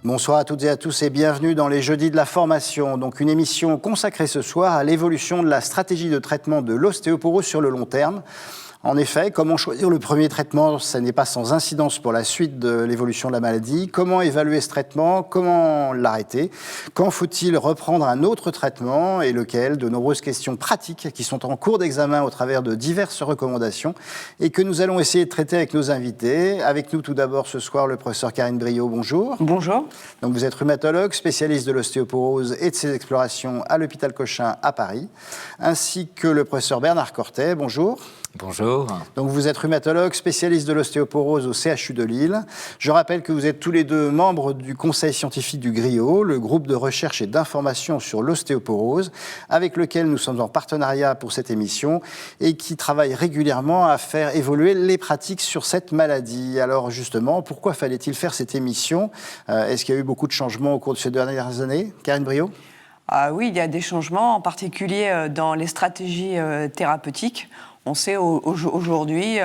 Bonsoir à toutes et à tous et bienvenue dans les Jeudis de la formation. Donc une émission consacrée ce soir à l'évolution de la stratégie de traitement de l'ostéoporose sur le long terme. En effet, comment choisir le premier traitement, ça n'est pas sans incidence pour la suite de l'évolution de la maladie. Comment évaluer ce traitement? Comment l'arrêter? Quand faut-il reprendre un autre traitement et lequel? De nombreuses questions pratiques qui sont en cours d'examen au travers de diverses recommandations et que nous allons essayer de traiter avec nos invités. Avec nous tout d'abord ce soir le professeur Karine Briot, bonjour. Bonjour. Donc vous êtes rhumatologue, spécialiste de l'ostéoporose et de ses explorations à l'hôpital Cochin à Paris, ainsi que le professeur Bernard Cortet, bonjour. Bonjour. Donc vous êtes rhumatologue, spécialiste de l'ostéoporose au CHU de Lille. Je rappelle que vous êtes tous les deux membres du conseil scientifique du GRIO, le groupe de recherche et d'information sur l'ostéoporose, avec lequel nous sommes en partenariat pour cette émission et qui travaille régulièrement à faire évoluer les pratiques sur cette maladie. Alors justement, pourquoi fallait-il faire cette émission? Est-ce qu'il y a eu beaucoup de changements au cours de ces dernières années? Karine Briot? Oui, il y a des changements, en particulier dans les stratégies thérapeutiques. On sait aujourd'hui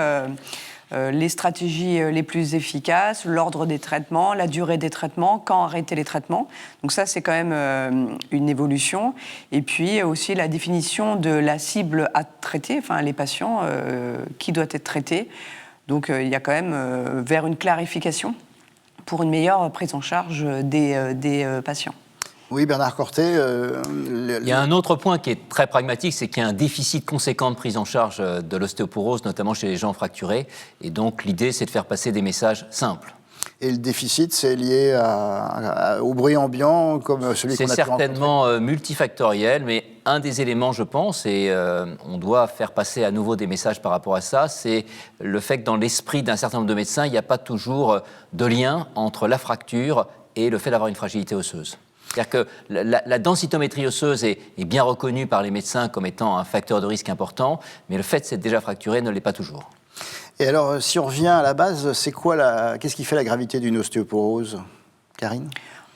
les stratégies les plus efficaces, l'ordre des traitements, la durée des traitements, quand arrêter les traitements. Donc ça, c'est quand même une évolution. Et puis aussi la définition de la cible à traiter, enfin les patients qui doit être traité. Donc il y a quand même vers une clarification pour une meilleure prise en charge des patients. Oui, Bernard Cortet. Il y a un autre point qui est très pragmatique, c'est qu'il y a un déficit conséquent de prise en charge de l'ostéoporose, notamment chez les gens fracturés. Et donc, l'idée, c'est de faire passer des messages simples. Et le déficit, c'est lié au bruit ambiant, comme celui qu'on a pu rencontrer? C'est certainement multifactoriel, mais un des éléments, je pense, et on doit faire passer à nouveau des messages par rapport à ça, c'est le fait que dans l'esprit d'un certain nombre de médecins, il n'y a pas toujours de lien entre la fracture et le fait d'avoir une fragilité osseuse. C'est-à-dire que la densitométrie osseuse est bien reconnue par les médecins comme étant un facteur de risque important, mais le fait d'être déjà fracturé ne l'est pas toujours. Et alors, si on revient à la base, qu'est-ce qui fait la gravité d'une ostéoporose, Karine?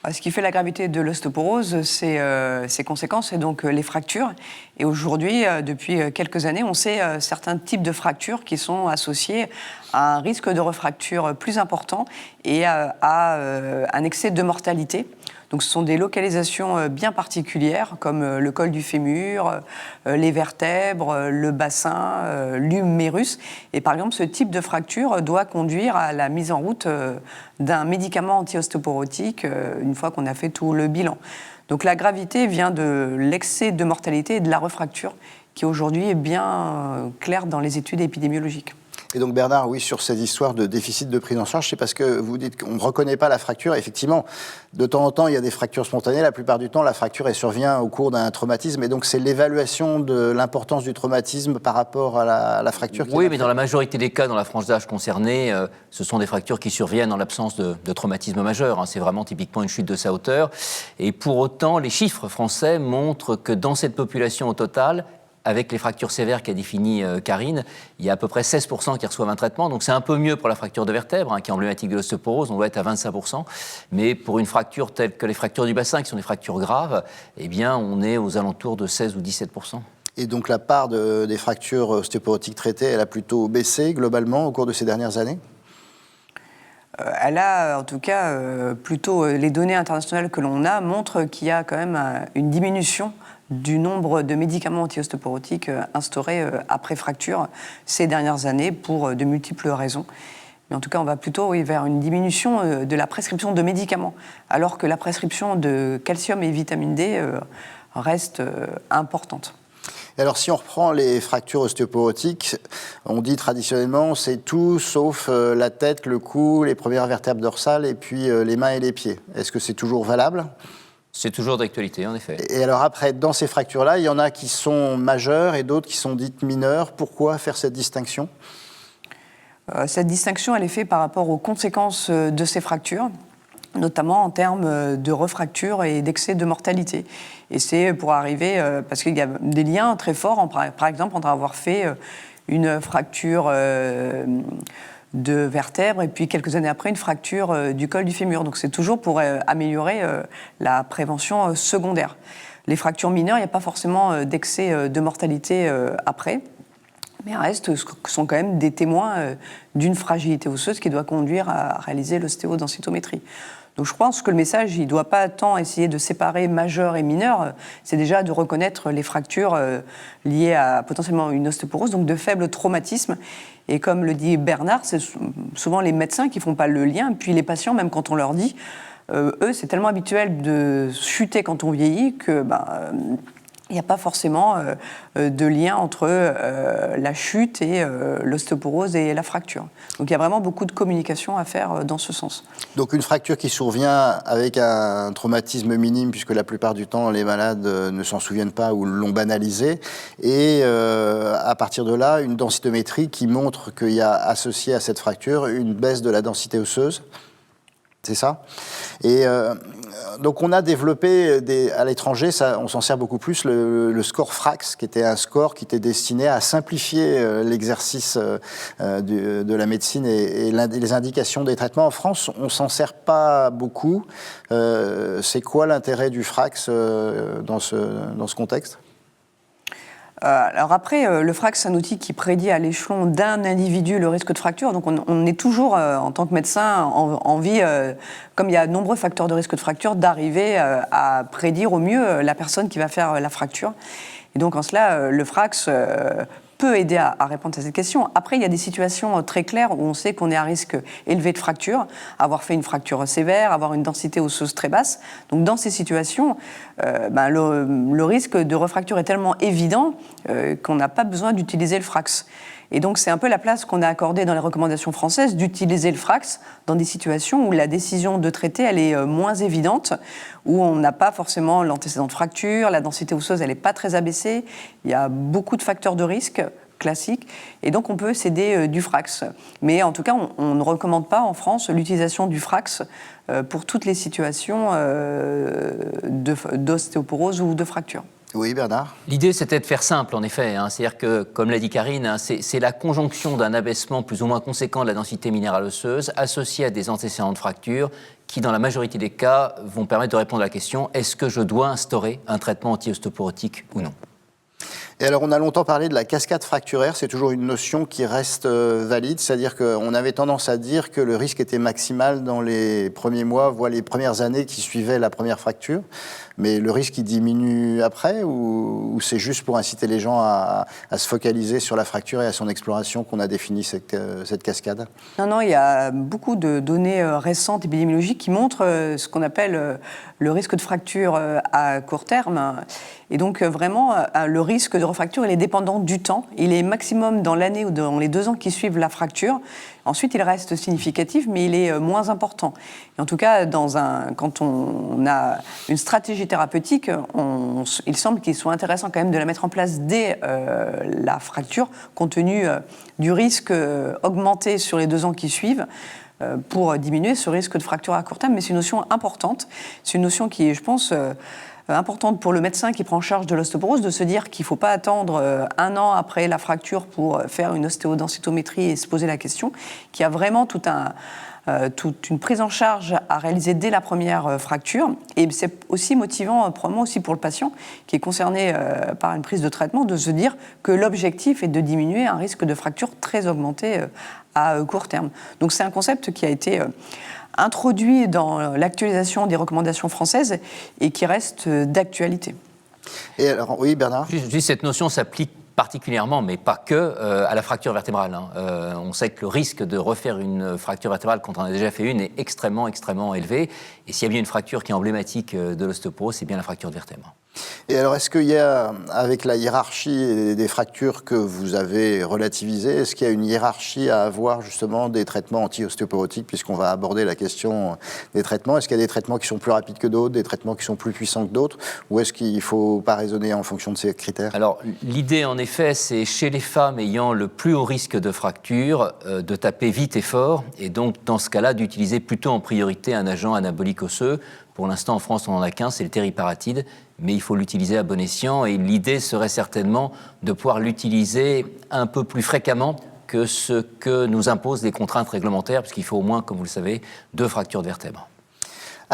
Ce qui fait la gravité de l'ostéoporose, c'est ses conséquences, et donc les fractures. Et aujourd'hui, depuis quelques années, on sait certains types de fractures qui sont associés à un risque de refracture plus important et à un excès de mortalité. Donc ce sont des localisations bien particulières, comme le col du fémur, les vertèbres, le bassin, l'humérus. Et par exemple, ce type de fracture doit conduire à la mise en route d'un médicament anti-ostéoporotique une fois qu'on a fait tout le bilan. Donc la gravité vient de l'excès de mortalité et de la refracture, qui aujourd'hui est bien claire dans les études épidémiologiques. Et donc Bernard, oui, sur ces histoires de déficit de prise en charge, c'est parce que vous dites qu'on ne reconnaît pas la fracture. Effectivement, de temps en temps, il y a des fractures spontanées. La plupart du temps, la fracture, elle survient au cours d'un traumatisme. Et donc, c'est l'évaluation de l'importance du traumatisme par rapport à la fracture. Oui, mais dans la majorité des cas, dans la frange d'âge concernée, ce sont des fractures qui surviennent en l'absence de traumatisme majeur. C'est vraiment typiquement une chute de sa hauteur. Et pour autant, les chiffres français montrent que dans cette population au total, avec les fractures sévères qu'a définies Karine, il y a à peu près 16% qui reçoivent un traitement. Donc c'est un peu mieux pour la fracture de vertèbre, qui est emblématique de l'ostéoporose, on doit être à 25%. Mais pour une fracture telle que les fractures du bassin, qui sont des fractures graves, eh bien on est aux alentours de 16 ou 17%. Et donc la part des fractures ostéoporotiques traitées, elle a plutôt baissé globalement au cours de ces dernières années? Elle a, en tout cas, plutôt les données internationales que l'on a montrent qu'il y a quand même une diminution du nombre de médicaments anti-ostéoporotiques instaurés après fracture ces dernières années pour de multiples raisons. Mais en tout cas, on va plutôt vers une diminution de la prescription de médicaments, alors que la prescription de calcium et vitamine D reste importante. Et alors, si on reprend les fractures ostéoporotiques, on dit traditionnellement c'est tout sauf la tête, le cou, les premières vertèbres dorsales et puis les mains et les pieds. Est-ce que c'est toujours valable ? C'est toujours d'actualité, en effet. Et alors après, dans ces fractures-là, il y en a qui sont majeures et d'autres qui sont dites mineures. Pourquoi faire cette distinction ? Cette distinction, elle est faite par rapport aux conséquences de ces fractures, notamment en termes de refracture et d'excès de mortalité. Et c'est pour arriver, parce qu'il y a des liens très forts, par exemple, entre avoir fait une fracture de vertèbre et puis quelques années après une fracture du col du fémur. Donc c'est toujours pour améliorer la prévention secondaire. Les fractures mineures, il n'y a pas forcément d'excès de mortalité après. Mais reste, ce sont quand même des témoins d'une fragilité osseuse qui doit conduire à réaliser l'ostéodensitométrie. Donc je pense que le message, il ne doit pas tant essayer de séparer majeur et mineur, c'est déjà de reconnaître les fractures liées à potentiellement une ostéoporose, donc de faibles traumatismes. Et comme le dit Bernard, c'est souvent les médecins qui ne font pas le lien, puis les patients, même quand on leur dit, eux, c'est tellement habituel de chuter quand on vieillit que... il n'y a pas forcément de lien entre la chute et l'ostéoporose et la fracture. Donc il y a vraiment beaucoup de communication à faire dans ce sens. Donc une fracture qui survient avec un traumatisme minime, puisque la plupart du temps les malades ne s'en souviennent pas ou l'ont banalisé, et à partir de là, une densitométrie qui montre qu'il y a associé à cette fracture une baisse de la densité osseuse. C'est ça. Et donc on a développé à l'étranger, on s'en sert beaucoup plus, le score FRAX, qui était un score qui était destiné à simplifier l'exercice de la médecine et les indications des traitements. En France, on s'en sert pas beaucoup. C'est quoi l'intérêt du FRAX dans ce contexte ? Alors après, le FRAX, c'est un outil qui prédit à l'échelon d'un individu le risque de fracture. Donc on est toujours, en tant que médecin, en vie, comme il y a de nombreux facteurs de risque de fracture, d'arriver à prédire au mieux la personne qui va faire la fracture. Et donc en cela, le FRAX peut aider à répondre à cette question. Après, il y a des situations très claires où on sait qu'on est à risque élevé de fracture, avoir fait une fracture sévère, avoir une densité osseuse très basse. Donc dans ces situations, le risque de refracture est tellement évident qu'on n'a pas besoin d'utiliser le FRAX. Et donc c'est un peu la place qu'on a accordée dans les recommandations françaises d'utiliser le FRAX dans des situations où la décision de traiter elle est moins évidente, où on n'a pas forcément l'antécédent de fracture, la densité osseuse elle n'est pas très abaissée, il y a beaucoup de facteurs de risque classiques, et donc on peut s'aider du FRAX. Mais en tout cas, on ne recommande pas en France l'utilisation du FRAX pour toutes les situations d'ostéoporose ou de fracture. Oui, Bernard. L'idée, c'était de faire simple, en effet. C'est-à-dire que, comme l'a dit Karine, c'est la conjonction d'un abaissement plus ou moins conséquent de la densité minérale osseuse associé à des antécédents de fracture qui, dans la majorité des cas, vont permettre de répondre à la question « Est-ce que je dois instaurer un traitement anti-ostéoporotique ou non ?» Et alors, on a longtemps parlé de la cascade fracturaire. C'est toujours une notion qui reste valide. C'est-à-dire qu'on avait tendance à dire que le risque était maximal dans les premiers mois, voire les premières années qui suivaient la première fracture. Mais le risque, il diminue après ou c'est juste pour inciter les gens à se focaliser sur la fracture et à son exploration qu'on a défini cette cascade ? Non, il y a beaucoup de données récentes épidémiologiques qui montrent ce qu'on appelle le risque de fracture à court terme. Et donc vraiment, le risque de refracture, il est dépendant du temps. Il est maximum dans l'année ou dans les 2 ans qui suivent la fracture. Ensuite, il reste significatif, mais il est moins important. Et en tout cas, quand on a une stratégie thérapeutique, il semble qu'il soit intéressant quand même de la mettre en place dès la fracture, compte tenu du risque augmenté sur les 2 ans qui suivent, pour diminuer ce risque de fracture à court terme. Mais c'est une notion importante. C'est une notion qui est, je pense, importante pour le médecin qui prend en charge de l'ostéoporose, de se dire qu'il ne faut pas attendre 1 an après la fracture pour faire une ostéodensitométrie et se poser la question, qu'il y a vraiment toute une prise en charge à réaliser dès la première fracture. Et c'est aussi motivant, probablement aussi pour le patient qui est concerné par une prise de traitement, de se dire que l'objectif est de diminuer un risque de fracture très augmenté à court terme. Donc c'est un concept qui a été introduit dans l'actualisation des recommandations françaises et qui reste d'actualité. Et alors, oui, Bernard ? Juste, cette notion s'applique particulièrement, mais pas que, à la fracture vertébrale. On sait que le risque de refaire une fracture vertébrale quand on en a déjà fait une est extrêmement, extrêmement élevé. Et s'il y a bien une fracture qui est emblématique de l'ostéoporose, c'est bien la fracture de vertèbre. Et alors, est-ce qu'il y a, avec la hiérarchie des fractures que vous avez relativisées, est-ce qu'il y a une hiérarchie à avoir justement des traitements anti-ostéoporotiques, puisqu'on va aborder la question des traitements ? Est-ce qu'il y a des traitements qui sont plus rapides que d'autres, des traitements qui sont plus puissants que d'autres, ou est-ce qu'il ne faut pas raisonner en fonction de ces critères ? Alors, l'idée, en effet, c'est chez les femmes ayant le plus haut risque de fracture, de taper vite et fort, et donc, dans ce cas-là, d'utiliser plutôt en priorité un agent anabolique osseux. Pour l'instant, en France, on n'en a qu'un, c'est le tériparatide, mais il faut l'utiliser à bon escient, et l'idée serait certainement de pouvoir l'utiliser un peu plus fréquemment que ce que nous imposent les contraintes réglementaires, puisqu'il faut au moins, comme vous le savez, 2 fractures de vertèbre.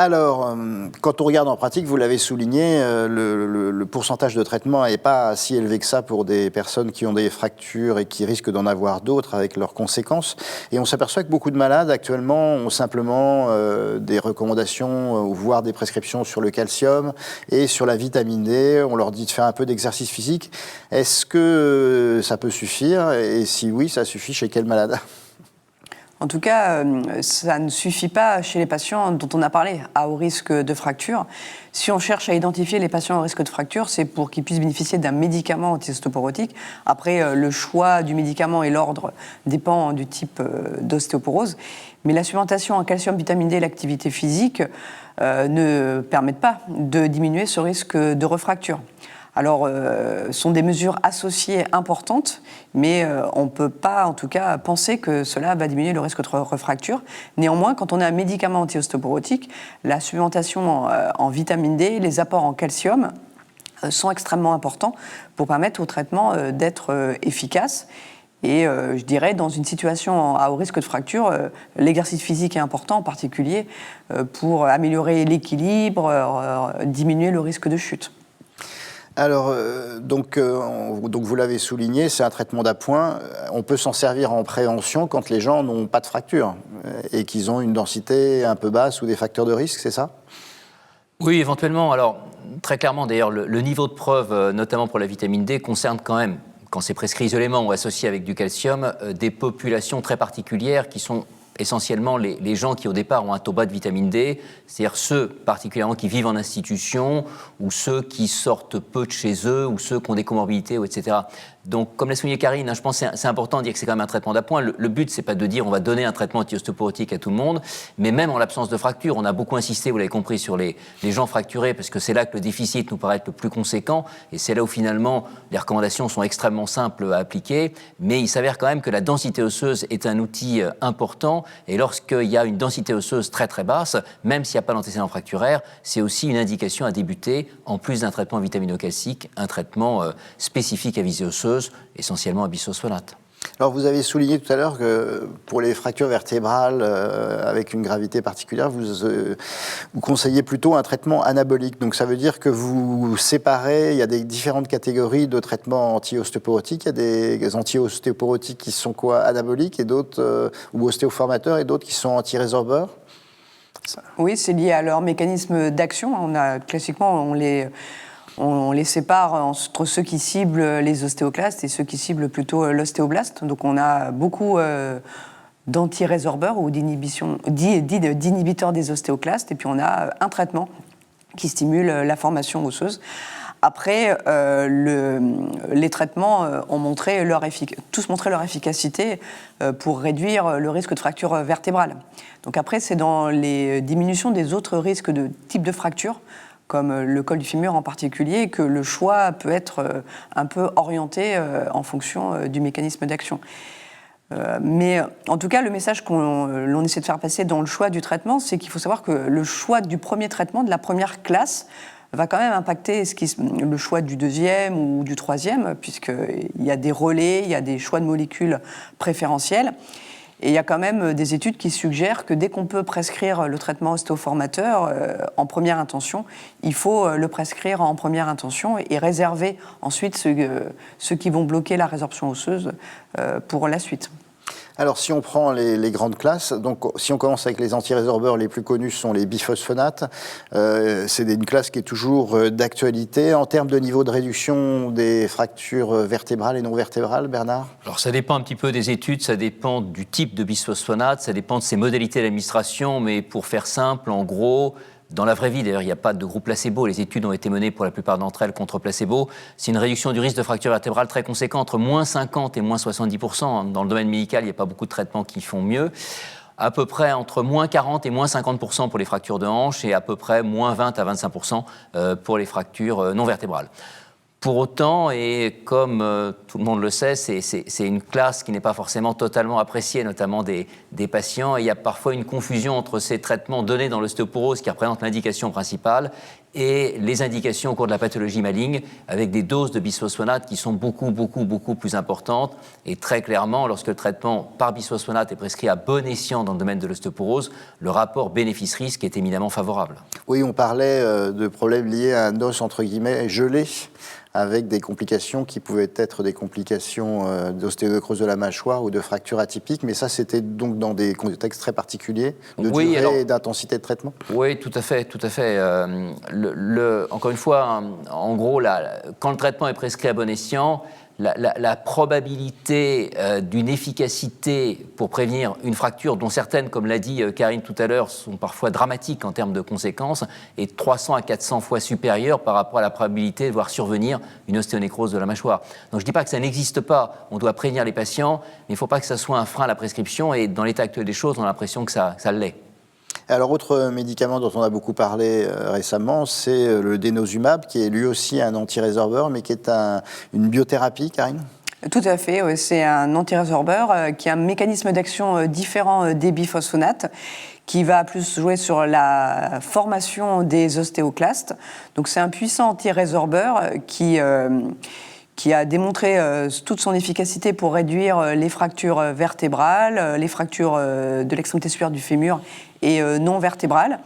Alors, quand on regarde en pratique, vous l'avez souligné, le pourcentage de traitement n'est pas si élevé que ça pour des personnes qui ont des fractures et qui risquent d'en avoir d'autres avec leurs conséquences. Et on s'aperçoit que beaucoup de malades actuellement ont simplement des recommandations, voire des prescriptions sur le calcium et sur la vitamine D. On leur dit de faire un peu d'exercice physique. Est-ce que ça peut suffire? Et si oui, ça suffit chez quel malade? En tout cas, ça ne suffit pas chez les patients dont on a parlé, à haut risque de fracture. Si on cherche à identifier les patients à haut risque de fracture, c'est pour qu'ils puissent bénéficier d'un médicament anti-ostéoporotique. Après, le choix du médicament et l'ordre dépend du type d'ostéoporose. Mais la supplémentation en calcium, vitamine D et l'activité physique ne permettent pas de diminuer ce risque de refracture. Alors, ce sont des mesures associées importantes, mais on ne peut pas, en tout cas, penser que cela va diminuer le risque de refracture. Néanmoins, quand on a un médicament anti-ostéoporotique, la supplémentation en vitamine D, les apports en calcium sont extrêmement importants pour permettre au traitement d'être efficace. Et je dirais, dans une situation à haut risque de fracture, l'exercice physique est important, en particulier pour améliorer l'équilibre, diminuer le risque de chute. Alors, donc vous l'avez souligné, c'est un traitement d'appoint. On peut s'en servir en prévention quand les gens n'ont pas de fracture et qu'ils ont une densité un peu basse ou des facteurs de risque, c'est ça? Oui, éventuellement. Alors, très clairement, d'ailleurs, le niveau de preuve, notamment pour la vitamine D, concerne quand même, quand c'est prescrit isolément ou associé avec du calcium, des populations très particulières qui sont essentiellement les gens qui au départ ont un taux bas de vitamine D, c'est-à-dire ceux particulièrement qui vivent en institution ou ceux qui sortent peu de chez eux ou ceux qui ont des comorbidités, etc. Donc, comme l'a souligné Karine, je pense que c'est important de dire que c'est quand même un traitement d'appoint. Le but, c'est pas de dire on va donner un traitement anti-ostéoporotique à tout le monde, mais même en l'absence de fracture, on a beaucoup insisté, vous l'avez compris, sur les gens fracturés, parce que c'est là que le déficit nous paraît être le plus conséquent, et c'est là où finalement les recommandations sont extrêmement simples à appliquer, mais il s'avère quand même que la densité osseuse est un outil important, et lorsqu'il y a une densité osseuse très très basse, même s'il n'y a pas d'antécédent fracturaire, c'est aussi une indication à débuter, en plus d'un traitement vitamino-calcique, un traitement spécifique à visée osseuse, essentiellement à bisphosphonate. Alors vous avez souligné tout à l'heure que pour les fractures vertébrales avec une gravité particulière, vous conseillez plutôt un traitement anabolique. Donc ça veut dire que vous séparez, il y a des différentes catégories de traitements anti-ostéoporotiques. Il y a des anti-ostéoporotiques qui sont quoi, anaboliques, et d'autres, ou ostéoformateurs, et d'autres qui sont anti-résorbeurs. Oui, c'est lié à leur mécanisme d'action. Classiquement, on les sépare entre ceux qui ciblent les ostéoclastes et ceux qui ciblent plutôt l'ostéoblaste. Donc on a beaucoup d'antirésorbeurs ou d'inhibiteurs des ostéoclastes. Et puis on a un traitement qui stimule la formation osseuse. Après, les traitements ont tous montré leur efficacité pour réduire le risque de fracture vertébrale. Donc après, c'est dans les diminutions des autres risques de type de fracture, comme le col du fémur en particulier, que le choix peut être un peu orienté en fonction du mécanisme d'action. Mais en tout cas, le message l'on essaie de faire passer dans le choix du traitement, c'est qu'il faut savoir que le choix du premier traitement, de la première classe, va quand même impacter le choix du deuxième ou du troisième, puisqu'il y a des relais, il y a des choix de molécules préférentiels. Et il y a quand même des études qui suggèrent que dès qu'on peut prescrire le traitement ostéoformateur en première intention, il faut le prescrire en première intention et réserver ensuite ceux qui vont bloquer la résorption osseuse pour la suite. Alors, si on prend les grandes classes, donc si on commence avec les antirésorbeurs, les plus connus sont les biphosphonates. C'est une classe qui est toujours d'actualité. En termes de niveau de réduction des fractures vertébrales et non vertébrales, Bernard? Alors, ça dépend un petit peu des études, ça dépend du type de bisphosphonate, ça dépend de ses modalités d'administration, mais pour faire simple, en gros, dans la vraie vie, d'ailleurs, il n'y a pas de groupe placebo. Les études ont été menées pour la plupart d'entre elles contre placebo. C'est une réduction du risque de fracture vertébrale très conséquente, entre moins 50 et moins 70%. Dans le domaine médical, il n'y a pas beaucoup de traitements qui font mieux. À peu près entre moins 40 et moins 50% pour les fractures de hanche et à peu près moins 20 à 25% pour les fractures non vertébrales. Pour autant, et comme tout le monde le sait, c'est une classe qui n'est pas forcément totalement appréciée, notamment des patients. Et il y a parfois une confusion entre ces traitements donnés dans l'ostéoporose, qui représentent l'indication principale, et les indications au cours de la pathologie maligne, avec des doses de bisphosphonates qui sont beaucoup plus importantes. Et très clairement, lorsque le traitement par bisphosphonate est prescrit à bon escient dans le domaine de l'ostéoporose, le rapport bénéfice-risque est éminemment favorable. Oui, on parlait de problèmes liés à un os, entre guillemets, gelé, avec des complications qui pouvaient être des complications d'ostéonécrose de la mâchoire ou de fractures atypiques, mais ça, c'était donc dans des contextes très particuliers de durée et d'intensité de traitement. Oui, tout à fait. Encore une fois, en gros, quand le traitement est prescrit à bon escient, la probabilité d'une efficacité pour prévenir une fracture, dont certaines, comme l'a dit Karine tout à l'heure, sont parfois dramatiques en termes de conséquences, est 300 à 400 fois supérieure par rapport à la probabilité de voir survenir une ostéonécrose de la mâchoire. Donc je ne dis pas que ça n'existe pas, on doit prévenir les patients, mais il ne faut pas que ça soit un frein à la prescription, et dans l'état actuel des choses, on a l'impression que ça l'est. Alors, autre médicament dont on a beaucoup parlé récemment, c'est le denosumab, qui est lui aussi un antirésorbeur, mais qui est une biothérapie, Karine ? Tout à fait, ouais. C'est un antirésorbeur qui a un mécanisme d'action différent des biphosphonates, qui va plus jouer sur la formation des ostéoclastes. Donc c'est un puissant antirésorbeur qui a démontré toute son efficacité pour réduire les fractures vertébrales, les fractures de l'extrémité supérieure du fémur et non vertébrales,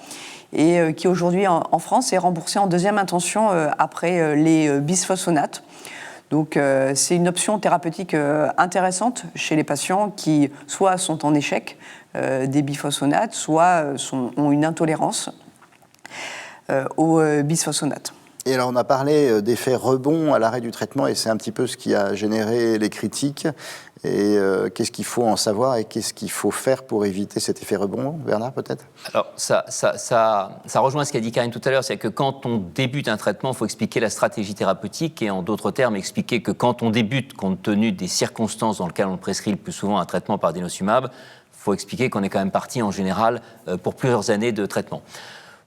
et qui aujourd'hui en France est remboursé en deuxième intention après les bisphosphonates. Donc c'est une option thérapeutique intéressante chez les patients qui soit sont en échec des biphosphonates, soit ont une intolérance aux bisphosphonates. Et alors, on a parlé d'effet rebond à l'arrêt du traitement, et c'est un petit peu ce qui a généré les critiques. Et qu'est-ce qu'il faut en savoir et qu'est-ce qu'il faut faire pour éviter cet effet rebond, Bernard, peut-être ? Alors, ça rejoint ce qu'a dit Karine tout à l'heure, c'est que quand on débute un traitement, il faut expliquer la stratégie thérapeutique, et en d'autres termes, expliquer que quand on débute, compte tenu des circonstances dans lesquelles on prescrit le plus souvent un traitement par denosumab, il faut expliquer qu'on est quand même parti en général pour plusieurs années de traitement.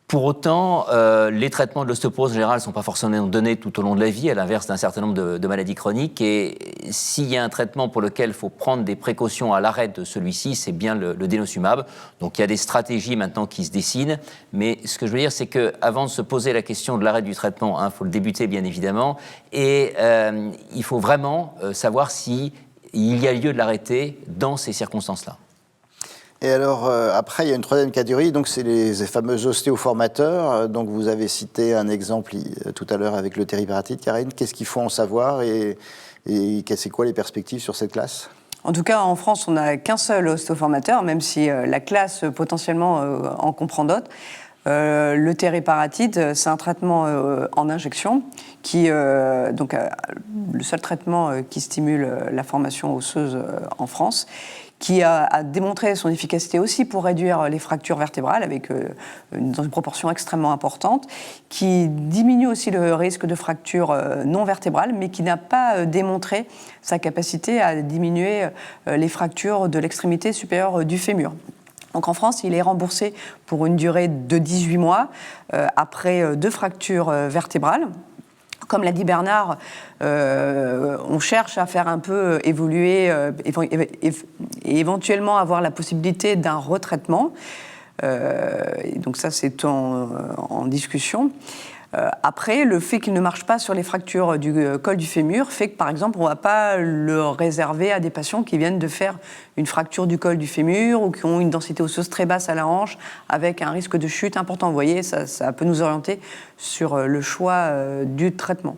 Pour autant, les traitements de l'ostéoporose en général ne sont pas forcément donnés tout au long de la vie, à l'inverse d'un certain nombre de maladies chroniques. Et s'il y a un traitement pour lequel il faut prendre des précautions à l'arrêt de celui-ci, c'est bien le denosumab. Donc il y a des stratégies maintenant qui se dessinent. Mais ce que je veux dire, c'est qu'avant de se poser la question de l'arrêt du traitement, il faut le débuter bien évidemment. Et il faut vraiment savoir s'il y a lieu de l'arrêter dans ces circonstances-là. Et alors, après, il y a une troisième catégorie, donc c'est les fameux ostéoformateurs. Donc, vous avez cité un exemple tout à l'heure avec le tériparatide, Karine. Qu'est-ce qu'il faut en savoir et c'est quoi les perspectives sur cette classe ? En tout cas, en France, on n'a qu'un seul ostéoformateur, même si la classe potentiellement en comprend d'autres. Le tériparatide, c'est un traitement en injection qui, donc, le seul traitement qui stimule la formation osseuse en France, qui a démontré son efficacité aussi pour réduire les fractures vertébrales dans une proportion extrêmement importante, qui diminue aussi le risque de fractures non vertébrales, mais qui n'a pas démontré sa capacité à diminuer les fractures de l'extrémité supérieure du fémur. Donc en France, il est remboursé pour une durée de 18 mois après 2 fractures vertébrales. Comme l'a dit Bernard, on cherche à faire un peu évoluer et éventuellement avoir la possibilité d'un retraitement. Et donc ça, c'est en discussion. Après, le fait qu'il ne marche pas sur les fractures du col du fémur fait que, par exemple, on ne va pas le réserver à des patients qui viennent de faire une fracture du col du fémur ou qui ont une densité osseuse très basse à la hanche avec un risque de chute important. Vous voyez, ça peut nous orienter sur le choix du traitement.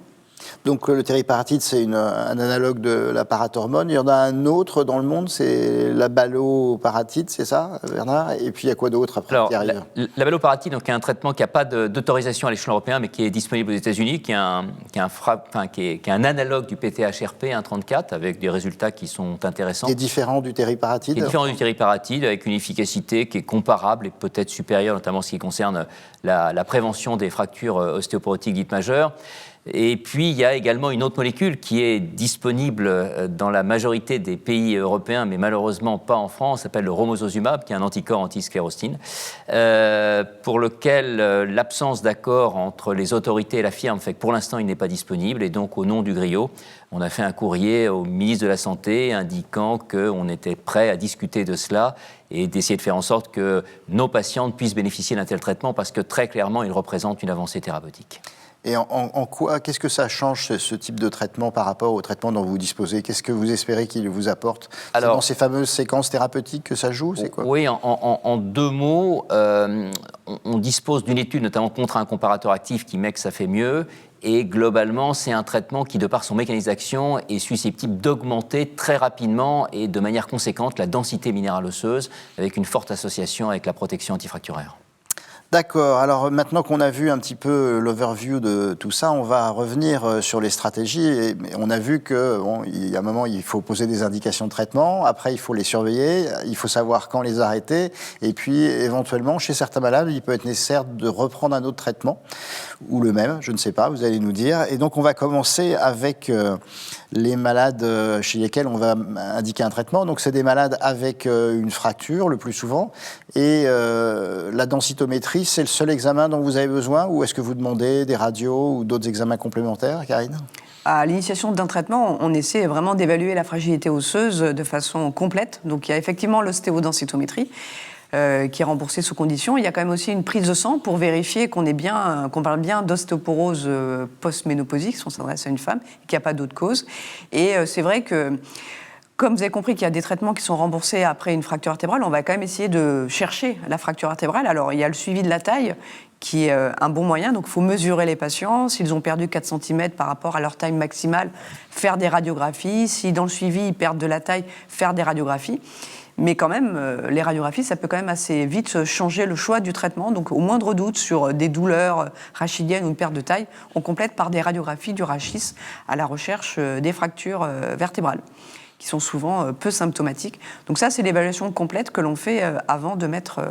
Donc le tériparatide, c'est un analogue de la parathormone. Il y en a un autre dans le monde, c'est la baloparatide, c'est ça, Bernard ? Et puis il y a quoi d'autre après qui arrive ? La baloparatide, donc, est un traitement qui n'a pas d'autorisation à l'échelon européen, mais qui est disponible aux États-Unis, qui est un analogue du PTHRP 134, avec des résultats qui sont intéressants. Qui est différent du tériparatide ? Qui est différent du tériparatide, avec une efficacité qui est comparable et peut-être supérieure, notamment en ce qui concerne la prévention des fractures ostéoporotiques dites majeures. Et puis, il y a également une autre molécule qui est disponible dans la majorité des pays européens, mais malheureusement pas en France, s'appelle le romosozumab, qui est un anticorps anti-sclérostine, pour lequel l'absence d'accord entre les autorités et la firme fait que pour l'instant, il n'est pas disponible. Et donc, au nom du GRIO, on a fait un courrier au ministre de la Santé indiquant qu'on était prêt à discuter de cela et d'essayer de faire en sorte que nos patientes puissent bénéficier d'un tel traitement parce que très clairement, il représente une avancée thérapeutique. Et en quoi, qu'est-ce que ça change, ce type de traitement par rapport au traitement dont vous disposez? Qu'est-ce que vous espérez qu'il vous apporte? Alors, c'est dans ces fameuses séquences thérapeutiques que ça joue, c'est quoi? Oui, en deux mots, on dispose d'une étude, notamment contre un comparateur actif qui met que ça fait mieux. Et globalement, c'est un traitement qui, de par son mécanisme d'action, est susceptible d'augmenter très rapidement et de manière conséquente la densité minérale osseuse, avec une forte association avec la protection antifracturaire. D'accord. Alors maintenant qu'on a vu un petit peu l'overview de tout ça, on va revenir sur les stratégies. Et on a vu qu'il y a un moment, il faut poser des indications de traitement. Après, il faut les surveiller. Il faut savoir quand les arrêter. Et puis, éventuellement, chez certains malades, il peut être nécessaire de reprendre un autre traitement ou le même. Je ne sais pas. Vous allez nous dire. Et donc, on va commencer avec les malades chez lesquels on va indiquer un traitement. Donc, c'est des malades avec une fracture le plus souvent. Et la densitométrie, c'est le seul examen dont vous avez besoin ou est-ce que vous demandez des radios ou d'autres examens complémentaires, Karine ? À l'initiation d'un traitement, on essaie vraiment d'évaluer la fragilité osseuse de façon complète. Donc il y a effectivement l'ostéodensitométrie qui est remboursée sous condition. Il y a quand même aussi une prise de sang pour vérifier qu'on parle bien d'ostéoporose post-ménopausique, si on s'adresse à une femme, et qu'il n'y a pas d'autre cause. Et c'est vrai que comme vous avez compris qu'il y a des traitements qui sont remboursés après une fracture vertébrale, on va quand même essayer de chercher la fracture vertébrale. Alors, il y a le suivi de la taille, qui est un bon moyen. Donc, il faut mesurer les patients. S'ils ont perdu 4 cm par rapport à leur taille maximale, faire des radiographies. Si dans le suivi, ils perdent de la taille, faire des radiographies. Mais quand même, les radiographies, ça peut quand même assez vite changer le choix du traitement. Donc, au moindre doute sur des douleurs rachidiennes ou une perte de taille, on complète par des radiographies du rachis à la recherche des fractures vertébrales, qui sont souvent peu symptomatiques. Donc ça, c'est l'évaluation complète que l'on fait avant de mettre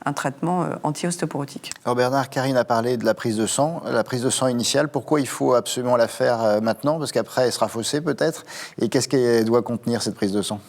un traitement anti-ostéoporotique. Alors Bernard, Karine a parlé de la prise de sang initiale. Pourquoi il faut absolument la faire maintenant? Parce qu'après, elle sera faussée peut-être. Et qu'est-ce qu'elle doit contenir, cette prise de sang?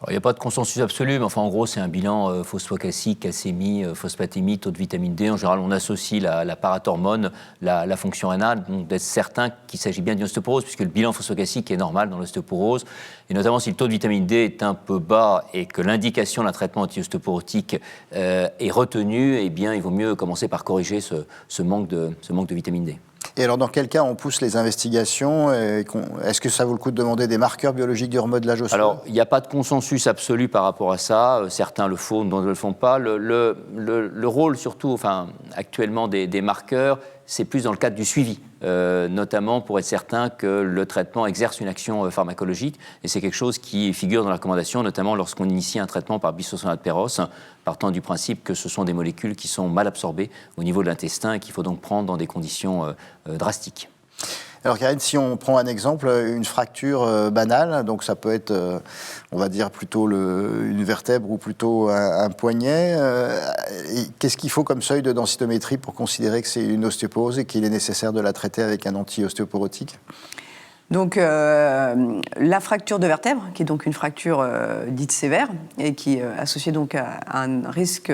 Alors, il n'y a pas de consensus absolu, mais enfin, en gros, c'est un bilan phosphocassique, calcémie, phosphatémie, taux de vitamine D. En général, on associe la parathormone, la fonction rénale, donc d'être certain qu'il s'agit bien d'une ostéoporose, puisque le bilan phosphocassique est normal dans l'ostéoporose. Et notamment, si le taux de vitamine D est un peu bas et que l'indication d'un traitement anti-ostéoporotique est retenue, eh bien, il vaut mieux commencer par corriger ce manque de vitamine D. Et alors, dans quel cas on pousse les investigations? Est-ce que ça vaut le coup de demander des marqueurs biologiques du remodelage osseux? Alors, il n'y a pas de consensus absolu par rapport à ça. Certains le font, d'autres ne le font pas. Le rôle, surtout, actuellement, des marqueurs, c'est plus dans le cadre du suivi, notamment pour être certain que le traitement exerce une action pharmacologique. Et c'est quelque chose qui figure dans la recommandation, notamment lorsqu'on initie un traitement par bisphosphonates péros, partant du principe que ce sont des molécules qui sont mal absorbées au niveau de l'intestin et qu'il faut donc prendre dans des conditions drastiques. Alors Karine, si on prend un exemple, une fracture banale, donc ça peut être, on va dire, plutôt une vertèbre ou plutôt un poignet, qu'est-ce qu'il faut comme seuil de densitométrie pour considérer que c'est une ostéoporose et qu'il est nécessaire de la traiter avec un anti-ostéoporotique? Donc la fracture de vertèbre, qui est donc une fracture dite sévère et qui est associée donc à un risque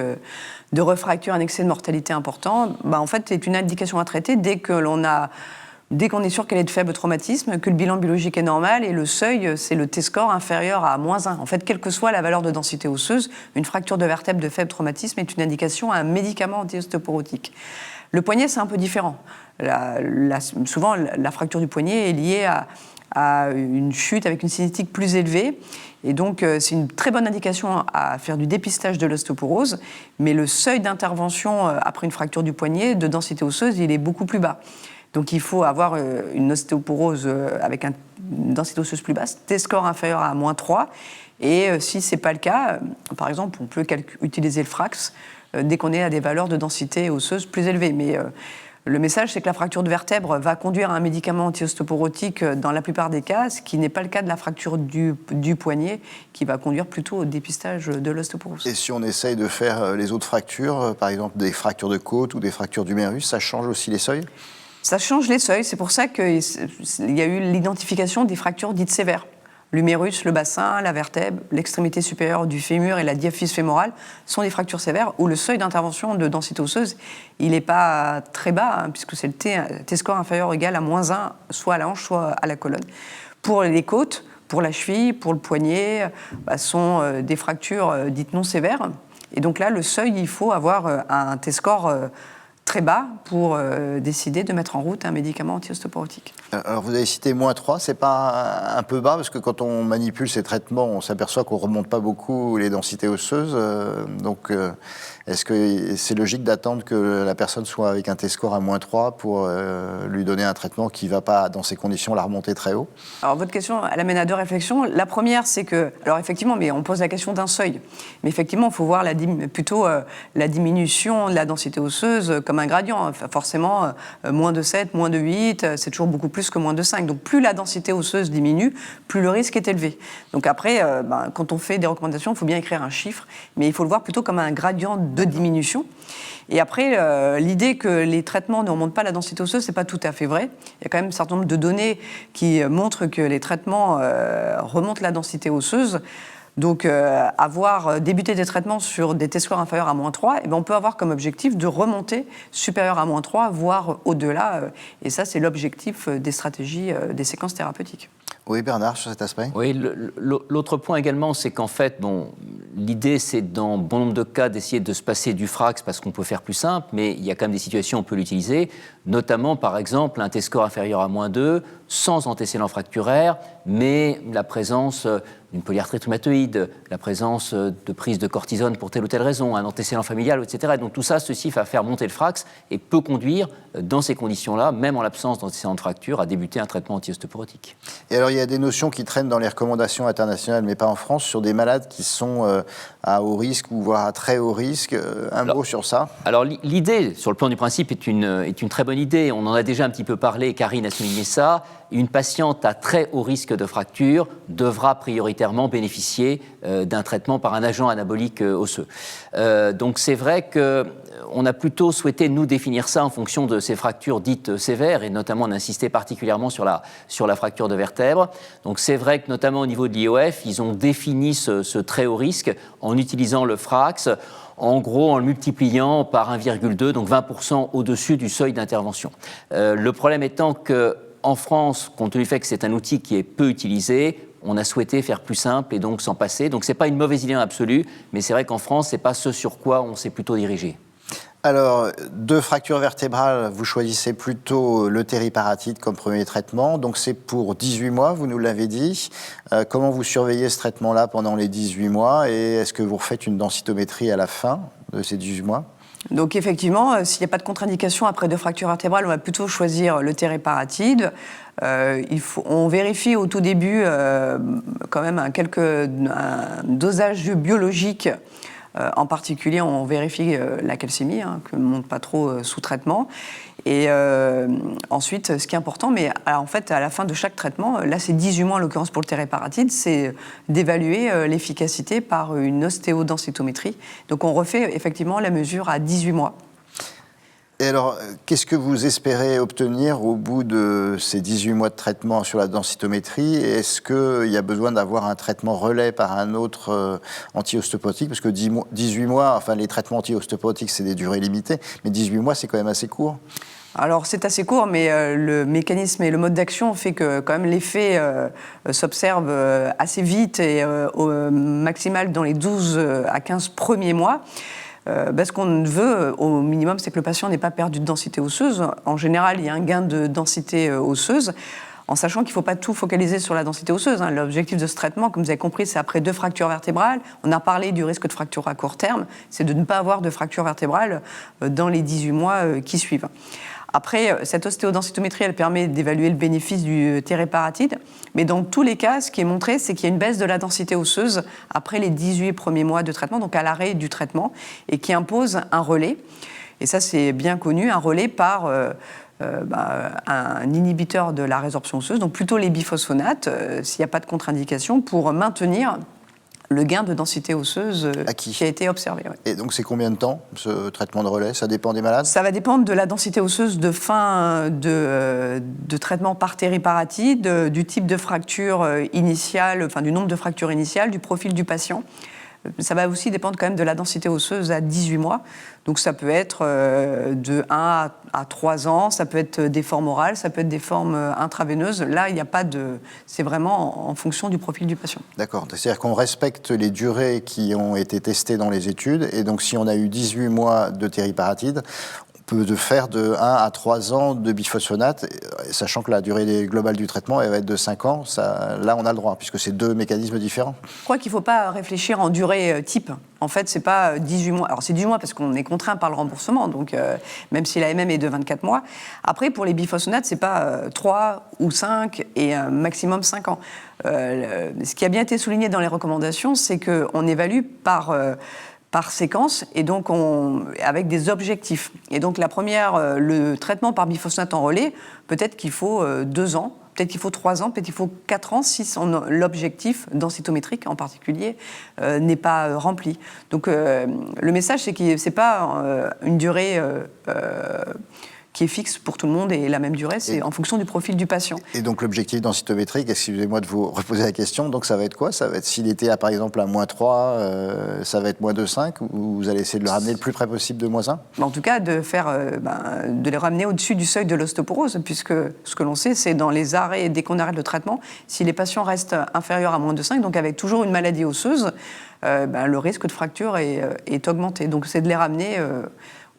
de refracture, un excès de mortalité important, en fait, c'est une indication à traiter dès qu'on est sûr qu'elle est de faible traumatisme, que le bilan biologique est normal et le seuil, c'est le T-score inférieur à -1. En fait, quelle que soit la valeur de densité osseuse, une fracture de vertèbre de faible traumatisme est une indication à un médicament anti-ostéoporotique. Le poignet, c'est un peu différent. Souvent, la fracture du poignet est liée à une chute avec une cinétique plus élevée. Et donc, c'est une très bonne indication à faire du dépistage de l'ostéoporose. Mais le seuil d'intervention après une fracture du poignet de densité osseuse, il est beaucoup plus bas. Donc il faut avoir une ostéoporose avec une densité osseuse plus basse, T-score inférieur à -3. Et si ce n'est pas le cas, par exemple, on peut utiliser le FRAX dès qu'on est à des valeurs de densité osseuse plus élevées. Mais le message, c'est que la fracture de vertèbre va conduire à un médicament anti-ostéoporotique dans la plupart des cas, ce qui n'est pas le cas de la fracture du poignet, qui va conduire plutôt au dépistage de l'ostéoporose. Et si on essaye de faire les autres fractures, par exemple des fractures de côte ou des fractures d'humérus, ça change aussi les seuils ? Ça change les seuils, c'est pour ça qu'il y a eu l'identification des fractures dites sévères. L'humérus, le bassin, la vertèbre, l'extrémité supérieure du fémur et la diaphyse fémorale sont des fractures sévères où le seuil d'intervention de densité osseuse, il n'est pas très bas, hein, puisque c'est le T-score inférieur ou égal à -1, soit à la hanche, soit à la colonne. Pour les côtes, pour la cheville, pour le poignet, sont des fractures dites non sévères. Et donc là, le seuil, il faut avoir un T-score très bas pour décider de mettre en route un médicament anti-ostéoporotique. Alors vous avez cité -3, c'est pas un peu bas parce que quand on manipule ces traitements, on s'aperçoit qu'on remonte pas beaucoup les densités osseuses. Donc est-ce que c'est logique d'attendre que la personne soit avec un T-score à -3 pour lui donner un traitement qui va pas dans ces conditions la remonter très haut? Alors votre question, elle amène à deux réflexions. La première, c'est que, alors effectivement, mais on pose la question d'un seuil. Mais effectivement, il faut voir plutôt la diminution de la densité osseuse comme un gradient. Enfin, forcément, moins de 7, moins de 8, c'est toujours beaucoup plus que moins de 5. Donc plus la densité osseuse diminue, plus le risque est élevé. Donc après, quand on fait des recommandations, il faut bien écrire un chiffre, mais il faut le voir plutôt comme un gradient de diminution. Et après, l'idée que les traitements ne remontent pas la densité osseuse, c'est pas tout à fait vrai. Il y a quand même un certain nombre de données qui montrent que les traitements remontent la densité osseuse. Donc, avoir débuté des traitements sur des T-scores inférieurs à -3, on peut avoir comme objectif de remonter supérieur à -3, voire au-delà. Et ça, c'est l'objectif des stratégies, des séquences thérapeutiques. Oui, Bernard, sur cet aspect. Oui, l'autre point également, c'est qu'en fait, l'idée, c'est dans bon nombre de cas d'essayer de se passer du Frax parce qu'on peut faire plus simple, mais il y a quand même des situations où on peut l'utiliser, notamment, par exemple, un T-score inférieur à -2, sans antécédent fracturaire, mais la présence d'une polyarthrite rhumatoïde, la présence de prise de cortisone pour telle ou telle raison, un antécédent familial, etc. Et donc tout ça, ceci va faire monter le Frax et peut conduire, dans ces conditions-là, même en l'absence d'antécédent de fracture, à débuter un traitement anti-ostéoporotique. Et alors, il y a des notions qui traînent dans les recommandations internationales, mais pas en France, sur des malades qui sont à haut risque ou voire à très haut risque. Mot sur ça? Alors, l'idée, sur le plan du principe, est une très bonne idée. On en a déjà un petit peu parlé, Karine a souligné ça. Une patiente à très haut risque de fracture devra prioritairement bénéficier d'un traitement par un agent anabolique osseux. Donc c'est vrai qu'on a plutôt souhaité nous définir ça en fonction de ces fractures dites sévères, et notamment on insistait particulièrement sur la fracture de vertèbre. Donc c'est vrai que notamment au niveau de l'IOF, ils ont défini ce très haut risque en utilisant le Frax, en gros en le multipliant par 1,2, donc 20% au-dessus du seuil d'intervention. Le problème étant qu'en France, compte tenu du fait que c'est un outil qui est peu utilisé, on a souhaité faire plus simple et donc s'en passer. Donc ce n'est pas une mauvaise idée en absolu, mais c'est vrai qu'en France, ce n'est pas ce sur quoi on s'est plutôt dirigé. Alors, de fractures vertébrales, vous choisissez plutôt le tériparatide comme premier traitement. Donc c'est pour 18 mois, vous nous l'avez dit. Comment vous surveillez ce traitement-là pendant les 18 mois? Et est-ce que vous refaites une densitométrie à la fin de ces 18 mois? Donc effectivement, s'il n'y a pas de contre-indication après 2 fractures vertébrales, on va plutôt choisir le tériparatide. On vérifie au tout début quand même un dosage biologique. En particulier, on vérifie la calcémie, que ne monte pas trop sous traitement. Et ensuite, ce qui est important, mais en fait, à la fin de chaque traitement, là c'est 18 mois en l'occurrence pour le tériparatide, c'est d'évaluer l'efficacité par une ostéodensitométrie. Donc on refait effectivement la mesure à 18 mois. Et alors, qu'est-ce que vous espérez obtenir au bout de ces 18 mois de traitement sur la densitométrie? Est-ce qu'il y a besoin d'avoir un traitement relais par un autre anti-ostéoporotique? Parce que 18 mois, enfin les traitements anti-ostéoporotiques, c'est des durées limitées, mais 18 mois, c'est quand même assez court. Alors c'est assez court, mais le mécanisme et le mode d'action fait que quand même l'effet s'observe assez vite et au maximal dans les 12 à 15 premiers mois. Ce qu'on veut, au minimum, c'est que le patient n'ait pas perdu de densité osseuse. En général, il y a un gain de densité osseuse, en sachant qu'il ne faut pas tout focaliser sur la densité osseuse. L'objectif de ce traitement, comme vous avez compris, c'est après 2 fractures vertébrales. On a parlé du risque de fracture à court terme, c'est de ne pas avoir de fracture vertébrale dans les 18 mois qui suivent. Après, cette ostéodensitométrie, elle permet d'évaluer le bénéfice du tériparatide. Mais dans tous les cas, ce qui est montré, c'est qu'il y a une baisse de la densité osseuse après les 18 premiers mois de traitement, donc à l'arrêt du traitement, et qui impose un relais. Et ça, c'est bien connu, un relais par un inhibiteur de la résorption osseuse, donc plutôt les biphosphonates, s'il n'y a pas de contre-indication, pour maintenir le gain de densité osseuse Acquis. qui a été observé. Ouais. Et donc c'est combien de temps, ce traitement de relais? Ça dépend des malades? Ça va dépendre de la densité osseuse de fin de traitement par tériparatide, du type de fracture initiale, enfin du nombre de fractures initiales, du profil du patient. Ça va aussi dépendre quand même de la densité osseuse à 18 mois. Donc ça peut être de 1 à 3 ans, ça peut être des formes orales, ça peut être des formes intraveineuses. Là, il n'y a pas de... C'est vraiment en fonction du profil du patient. D'accord. C'est-à-dire qu'on respecte les durées qui ont été testées dans les études. Et donc si on a eu 18 mois de tériparatide, peut faire de 1 à 3 ans de biphosphonate, sachant que la durée globale du traitement elle va être de 5 ans. Là, on a le droit, puisque c'est 2 mécanismes différents. Je crois qu'il ne faut pas réfléchir en durée type. En fait, ce n'est pas 18 mois. Alors, c'est 18 mois parce qu'on est contraint par le remboursement, donc même si l'AMM est de 24 mois. Après, pour les biphosphonates, ce n'est pas 3 ou 5 et un maximum 5 ans. Ce qui a bien été souligné dans les recommandations, c'est qu'on évalue par séquence et donc avec des objectifs. Et donc la première, le traitement par biphosphonate en relais, peut-être qu'il faut 2 ans, peut-être qu'il faut 3 ans, peut-être qu'il faut 4 ans si l'objectif densitométrique en particulier n'est pas rempli. Donc le message, c'est que ce n'est pas une durée qui est fixe pour tout le monde et la même durée, c'est en fonction du profil du patient. Et donc l'objectif densitométrique, excusez-moi de vous reposer la question, donc ça va être quoi? Ça va être s'il était par exemple à -3, ça va être -2,5 ou vous allez essayer de le ramener le plus près possible de -1? En tout cas, de les ramener au-dessus du seuil de l'ostéoporose, puisque ce que l'on sait, c'est dans les arrêts, dès qu'on arrête le traitement, si les patients restent inférieurs à -2,5, donc avec toujours une maladie osseuse, le risque de fracture est augmenté. Donc c'est de les ramener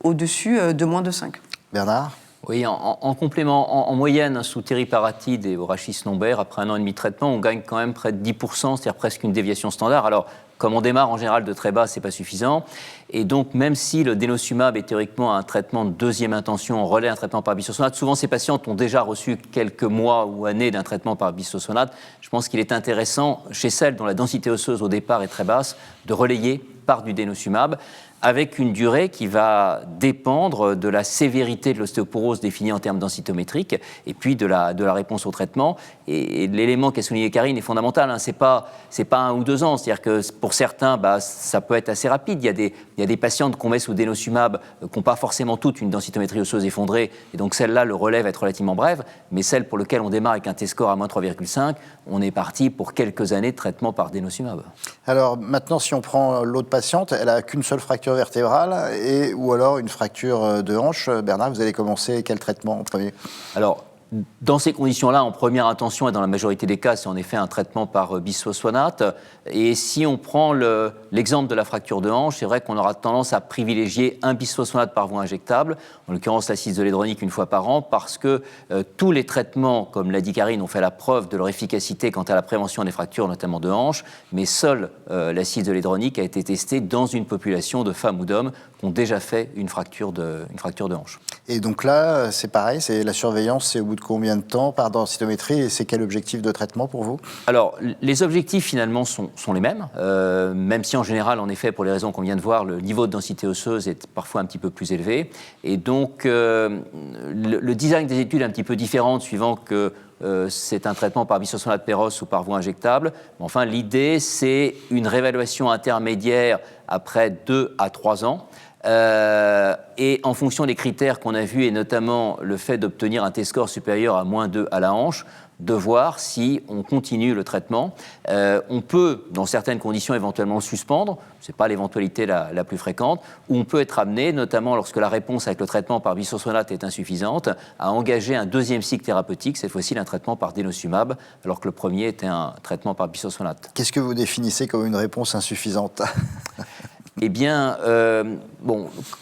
au-dessus de -2,5. Bernard? Oui, en complément, en moyenne, sous tériparatide et rachis lombaire, après 1 an et demi de traitement, on gagne quand même près de 10%, c'est-à-dire presque une déviation standard. Alors, comme on démarre en général de très bas, ce n'est pas suffisant. Et donc, même si le dénosumab est théoriquement un traitement de deuxième intention en relais, un traitement par biphosphonate, souvent ces patientes ont déjà reçu quelques mois ou années d'un traitement par biphosphonate. Je pense qu'il est intéressant, chez celles dont la densité osseuse au départ est très basse, de relayer par du dénosumab, avec une durée qui va dépendre de la sévérité de l'ostéoporose définie en termes densitométriques et puis de la réponse au traitement. Et l'élément qu'a souligné Karine est fondamental. C'est pas 1 ou 2 ans. C'est-à-dire que pour certains, ça peut être assez rapide. Il y a des patientes qu'on met sous dénosumab qui n'ont pas forcément toutes une densitométrie osseuse effondrée. Et donc celle-là, le relais va être relativement brève. Mais celle pour laquelle on démarre avec un T-score à -3,5, on est parti pour quelques années de traitement par dénosumab. Alors maintenant, si on prend l'autre patiente, elle n'a qu'une seule fracture vertébrale ou alors une fracture de hanche. Bernard, vous allez commencer quel traitement en premier? Alors, dans ces conditions-là, en première intention et dans la majorité des cas, c'est en effet un traitement par biphosphonate. Et si on prend l'exemple de la fracture de hanche, c'est vrai qu'on aura tendance à privilégier un biphosphonate par voie injectable, en l'occurrence l'acide zolédronique 1 fois par an, parce que tous les traitements, comme l'a dit Karine, ont fait la preuve de leur efficacité quant à la prévention des fractures, notamment de hanche, mais seul l'acide zolédronique a été testé dans une population de femmes ou d'hommes qui ont déjà fait une fracture de hanche. Et donc là, c'est pareil, c'est la surveillance, c'est au bout de combien de temps par densitométrie et c'est quel objectif de traitement pour vous? Alors, les objectifs finalement sont les mêmes, même si en général, en effet, pour les raisons qu'on vient de voir, le niveau de densité osseuse est parfois un petit peu plus élevé. Et donc, le design des études est un petit peu différent suivant que c'est un traitement par biphosphonate péros ou par voie injectable. Enfin, l'idée, c'est une réévaluation intermédiaire après 2 à 3 ans. Et en fonction des critères qu'on a vus, et notamment le fait d'obtenir un T-score supérieur à -2 à la hanche, de voir si on continue le traitement. On peut, dans certaines conditions, éventuellement le suspendre, ce n'est pas l'éventualité la plus fréquente, ou on peut être amené, notamment lorsque la réponse avec le traitement par biphosphonate est insuffisante, à engager un deuxième cycle thérapeutique, cette fois-ci un traitement par dénosumab, alors que le premier était un traitement par biphosphonate. Qu'est-ce que vous définissez comme une réponse insuffisante? Eh bien,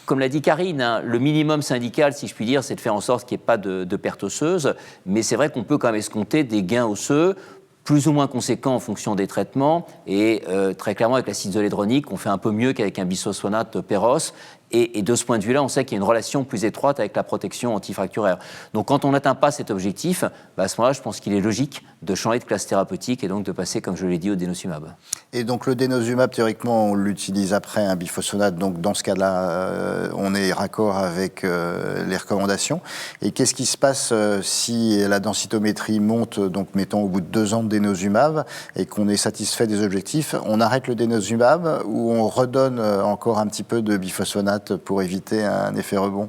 comme l'a dit Karine, le minimum syndical, si je puis dire, c'est de faire en sorte qu'il n'y ait pas de perte osseuse. Mais c'est vrai qu'on peut quand même escompter des gains osseux plus ou moins conséquents en fonction des traitements. Et très clairement, avec l'acide zolédronique, on fait un peu mieux qu'avec un biphosphonate péros. Et de ce point de vue-là, on sait qu'il y a une relation plus étroite avec la protection antifracturaire. Donc quand on n'atteint pas cet objectif, à ce moment-là, je pense qu'il est logique de changer de classe thérapeutique et donc de passer, comme je l'ai dit, au dénosumab. Et donc le dénosumab, théoriquement, on l'utilise après un biphosphonate. Donc dans ce cas-là, on est raccord avec les recommandations. Et qu'est-ce qui se passe si la densitométrie monte, donc mettons au bout de 2 ans de denosumab et qu'on est satisfait des objectifs, on arrête le denosumab ou on redonne encore un petit peu de biphosphonate pour éviter un effet rebond?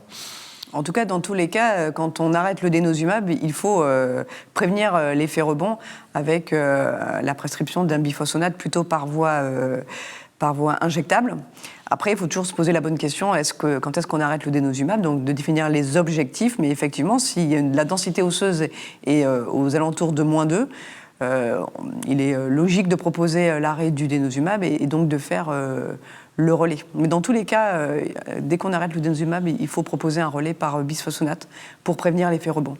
En tout cas, dans tous les cas, quand on arrête le denosumab, il faut prévenir l'effet rebond avec la prescription d'un biphosphonate plutôt par voie injectable. Après, il faut toujours se poser la bonne question, quand est-ce qu'on arrête le denosumab? Donc de définir les objectifs, mais effectivement, si la densité osseuse est aux alentours de -2, il est logique de proposer l'arrêt du denosumab et donc de faire le relais. Mais dans tous les cas, dès qu'on arrête le denosumab, il faut proposer un relais par bisphosphonate pour prévenir l'effet rebond.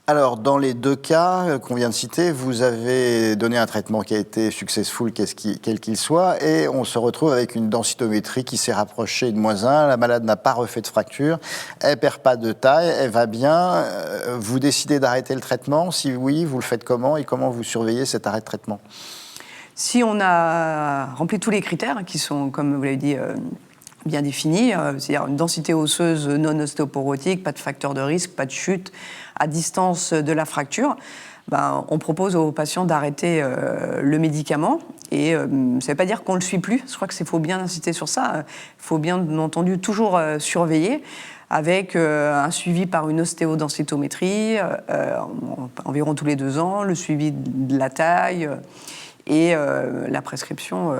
Alors, dans les deux cas qu'on vient de citer, vous avez donné un traitement qui a été successful, quel qu'il soit, et on se retrouve avec une densitométrie qui s'est rapprochée de -1. La malade n'a pas refait de fracture, elle perd pas de taille, elle va bien. Vous décidez d'arrêter le traitement? Si oui, vous le faites comment et comment vous surveillez cet arrêt de traitement? Si on a rempli tous les critères qui sont, comme vous l'avez dit, bien définis, c'est-à-dire une densité osseuse non ostéoporotique, pas de facteur de risque, pas de chute, à distance de la fracture, on propose aux patients d'arrêter le médicament. Et ça ne veut pas dire qu'on ne le suit plus. Je crois qu'il faut bien insister sur ça. Il faut bien entendu toujours surveiller avec un suivi par une ostéodensitométrie environ tous les 2 ans, le suivi de la taille et la prescription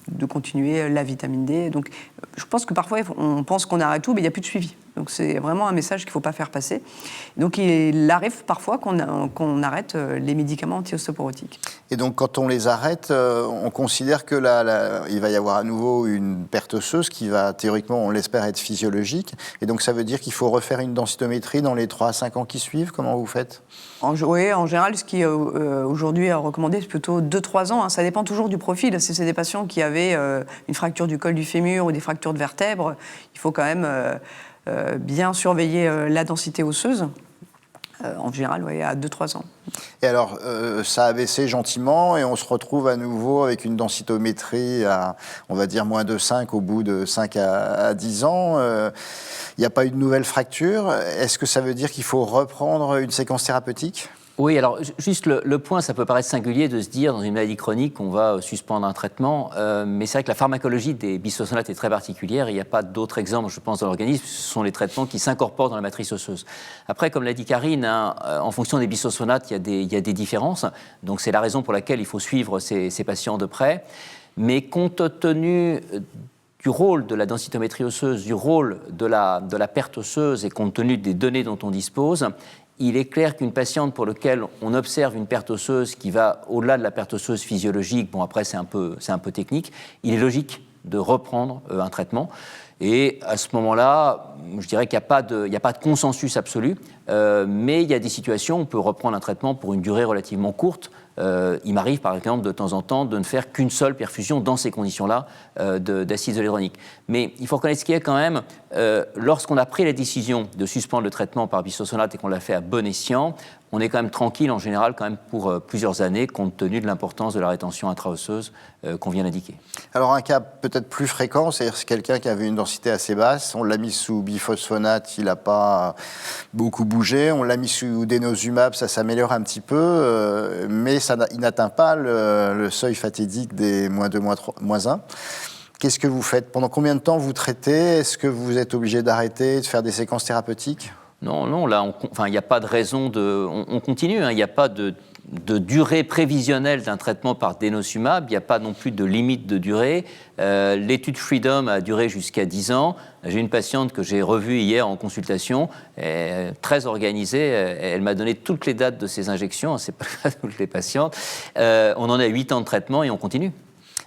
de continuer la vitamine D. Donc, je pense que parfois, on pense qu'on arrête tout, mais il n'y a plus de suivi. Donc, c'est vraiment un message qu'il ne faut pas faire passer. Donc, il arrive parfois qu'on arrête les médicaments anti-ostéoporotiques. Et donc, quand on les arrête, on considère que il va y avoir à nouveau une perte osseuse qui va, théoriquement, on l'espère, être physiologique. Et donc, ça veut dire qu'il faut refaire une densitométrie dans les 3 à 5 ans qui suivent. Comment vous faites? Oui, en général, ce qui est aujourd'hui est recommandé, c'est plutôt 2-3 ans. Ça dépend toujours du profil. Si c'est des patients qui avaient une fracture du col du fémur ou des fractures de vertèbres, il faut quand même bien surveiller la densité osseuse. En général, oui, à 2-3 ans. Et alors, ça a baissé gentiment et on se retrouve à nouveau avec une densitométrie à, on va dire, -5 au bout de 5 à 10 ans. Il n'y a pas eu de nouvelle fracture. Est-ce que ça veut dire qu'il faut reprendre une séquence thérapeutique? Oui, alors juste le point, ça peut paraître singulier de se dire dans une maladie chronique qu'on va suspendre un traitement, mais c'est vrai que la pharmacologie des bisphosphonates est très particulière. Il n'y a pas d'autres exemples, je pense, dans l'organisme. Ce sont les traitements qui s'incorporent dans la matrice osseuse. Après, comme l'a dit Karine, en fonction des bisphosphonates, il y a des différences. Donc c'est la raison pour laquelle il faut suivre ces patients de près. Mais compte tenu du rôle de la densitométrie osseuse, du rôle de la perte osseuse et compte tenu des données dont on dispose, il est clair qu'une patiente pour laquelle on observe une perte osseuse qui va au-delà de la perte osseuse physiologique, bon après c'est un peu technique, il est logique de reprendre un traitement. Et à ce moment-là, je dirais qu'il n'y a pas de consensus absolu, mais il y a des situations où on peut reprendre un traitement pour une durée relativement courte. Il m'arrive par exemple de temps en temps de ne faire qu'une seule perfusion dans ces conditions-là d'acide zoledronique. Mais il faut reconnaître ce qu'il y a quand même, lorsqu'on a pris la décision de suspendre le traitement par bisphosphonate et qu'on l'a fait à bon escient, on est quand même tranquille en général quand même pour plusieurs années compte tenu de l'importance de la rétention intra-osseuse qu'on vient d'indiquer. Alors un cas peut-être plus fréquent, c'est quelqu'un qui avait une densité assez basse, on l'a mis sous biphosphonate, il n'a pas beaucoup bougé, on l'a mis sous denosumab, ça s'améliore un petit peu, mais il n'atteint pas le seuil fatidique des -2, -1. Qu'est-ce que vous faites? Pendant combien de temps vous traitez? Est-ce que vous êtes obligé d'arrêter, de faire des séquences thérapeutiques? Non, là, il n'y a pas de raison on continue, il n'y a pas de durée prévisionnelle d'un traitement par denosumab, il n'y a pas non plus de limite de durée. L'étude Freedom a duré jusqu'à 10 ans. J'ai une patiente que j'ai revue hier en consultation, très organisée, elle m'a donné toutes les dates de ses injections, c'est pas le cas de toutes les patientes. On en a 8 ans de traitement et on continue.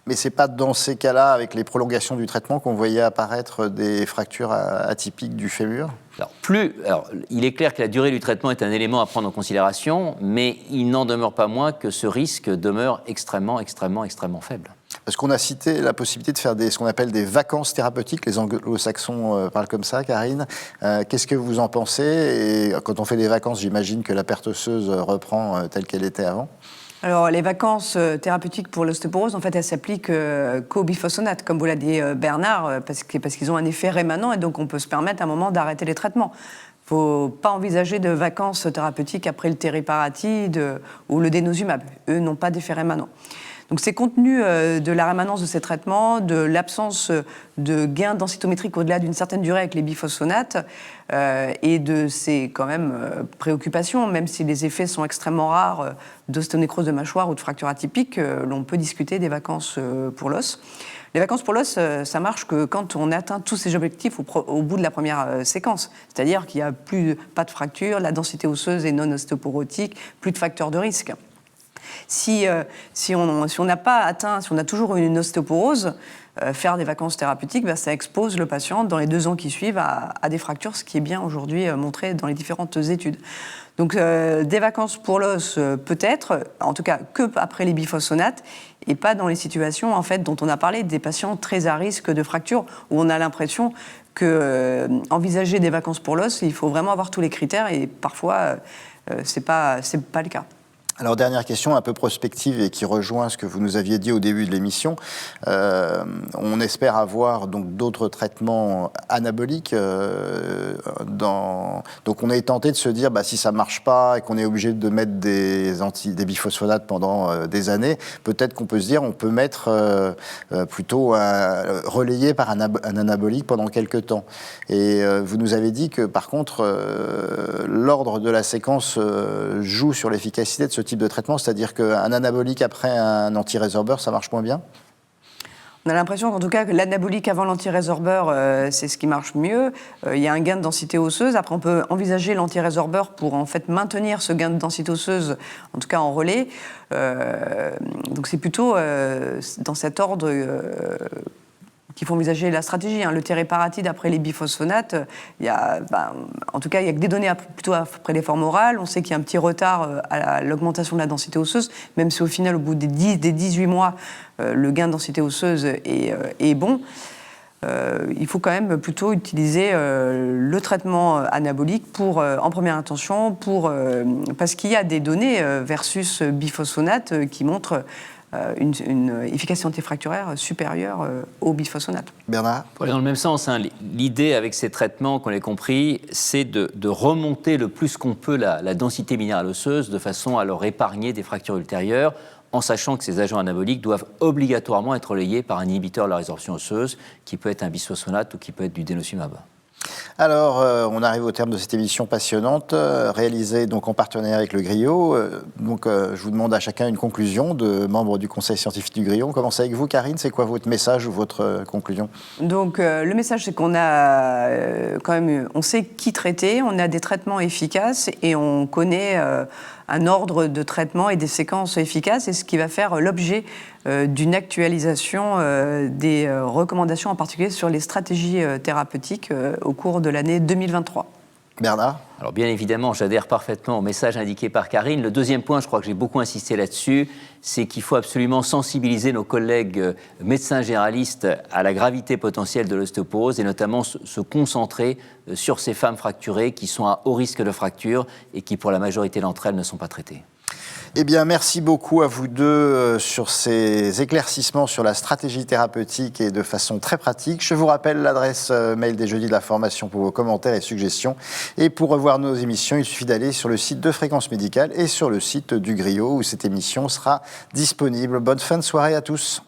Mais ce n'est pas dans ces cas-là, avec les prolongations du traitement, qu'on voyait apparaître des fractures atypiques du fémur? Alors, il est clair que la durée du traitement est un élément à prendre en considération, mais il n'en demeure pas moins que ce risque demeure extrêmement faible. Parce qu'on a cité la possibilité de faire ce qu'on appelle des vacances thérapeutiques, les anglo-saxons parlent comme ça, Karine. Qu'est-ce que vous en pensez? Et quand on fait des vacances, j'imagine que la perte osseuse reprend telle qu'elle était avant. Alors, les vacances thérapeutiques pour l'ostéoporose, en fait, elles s'appliquent qu'aux biphosphonates, comme vous l'a dit Bernard, parce qu'ils ont un effet rémanent et donc on peut se permettre à un moment d'arrêter les traitements. Il Il ne faut pas envisager de vacances thérapeutiques après le tériparatide ou le dénosumab. Eux n'ont pas d'effet rémanent. Donc c'est compte tenu de la rémanence de ces traitements, de l'absence de gains densitométriques au-delà d'une certaine durée avec les biphosphonates et de ces quand même préoccupations, même si les effets sont extrêmement rares d'ostéonécrose de mâchoire ou de fracture atypique, l'on peut discuter des vacances pour l'os. Les vacances pour l'os, ça marche que quand on atteint tous ces objectifs au bout de la première séquence. C'est-à-dire qu'il n'y a pas de fracture, la densité osseuse est non ostéoporotique, plus de facteurs de risque. Si on n'a pas atteint, si on a toujours une ostéoporose, faire des vacances thérapeutiques, ça expose le patient dans les 2 ans qui suivent à des fractures, ce qui est bien aujourd'hui montré dans les différentes études. Donc des vacances pour l'os peut-être, en tout cas que après les biphosphonates, et pas dans les situations en fait dont on a parlé, des patients très à risque de fracture, où on a l'impression que envisager des vacances pour l'os, il faut vraiment avoir tous les critères, et parfois c'est pas le cas. Alors, dernière question un peu prospective et qui rejoint ce que vous nous aviez dit au début de l'émission. On espère avoir donc d'autres traitements anaboliques. Donc, on est tenté de se dire, si ça ne marche pas et qu'on est obligé de mettre des biphosphonates pendant des années, peut-être qu'on peut se dire on peut mettre plutôt relayé par un anabolique pendant quelques temps. Et vous nous avez dit que, par contre, l'ordre de la séquence joue sur l'efficacité de ce type de traitement, c'est-à-dire qu'un anabolique après un antirésorbeur, ça marche moins bien ? On a l'impression qu'en tout cas, que l'anabolique avant l'antirésorbeur, c'est ce qui marche mieux. Il y a un gain de densité osseuse. Après, on peut envisager l'antirésorbeur pour en fait maintenir ce gain de densité osseuse, en tout cas en relais. Donc c'est plutôt dans cet ordre qu'il faut envisager la stratégie. Le tériparatide après les biphosphonates, en tout cas, il n'y a que des données plutôt après les formes orales. On sait qu'il y a un petit retard à l'augmentation de la densité osseuse, même si au final, au bout des 18 mois, le gain de densité osseuse est bon. Il faut quand même plutôt utiliser le traitement anabolique en première intention, parce qu'il y a des données versus biphosphonate qui montrent une efficacité antifracturaire supérieure aux bisphosphonates. Bernard ? Pour aller dans le même sens, l'idée avec ces traitements, qu'on ait compris, c'est de remonter le plus qu'on peut la densité minérale osseuse de façon à leur épargner des fractures ultérieures, en sachant que ces agents anaboliques doivent obligatoirement être relayés par un inhibiteur de la résorption osseuse, qui peut être un bisphosphonate ou qui peut être du dénosumab. Alors, on arrive au terme de cette émission passionnante, réalisée donc en partenariat avec le Griot. Je vous demande à chacun une conclusion de membre du conseil scientifique du Griot. On commence avec vous, Karine. C'est quoi votre message ou votre conclusion ? Donc, le message, c'est qu'on a on sait qui traiter, on a des traitements efficaces et on connaît un ordre de traitement et des séquences efficaces, et ce qui va faire l'objet d'une actualisation des recommandations, en particulier sur les stratégies thérapeutiques au cours de l'année 2023. Bernard ? Alors bien évidemment, j'adhère parfaitement au message indiqué par Karine. Le deuxième point, je crois que j'ai beaucoup insisté là-dessus, c'est qu'il faut absolument sensibiliser nos collègues médecins généralistes à la gravité potentielle de l'ostéoporose et notamment se concentrer sur ces femmes fracturées qui sont à haut risque de fracture et qui, pour la majorité d'entre elles, ne sont pas traitées. Eh bien, merci beaucoup à vous deux sur ces éclaircissements sur la stratégie thérapeutique et de façon très pratique. Je vous rappelle l'adresse mail des Jeudis de la Formation pour vos commentaires et suggestions. Et pour revoir nos émissions, il suffit d'aller sur le site de Fréquence Médicale et sur le site du Griot où cette émission sera disponible. Bonne fin de soirée à tous.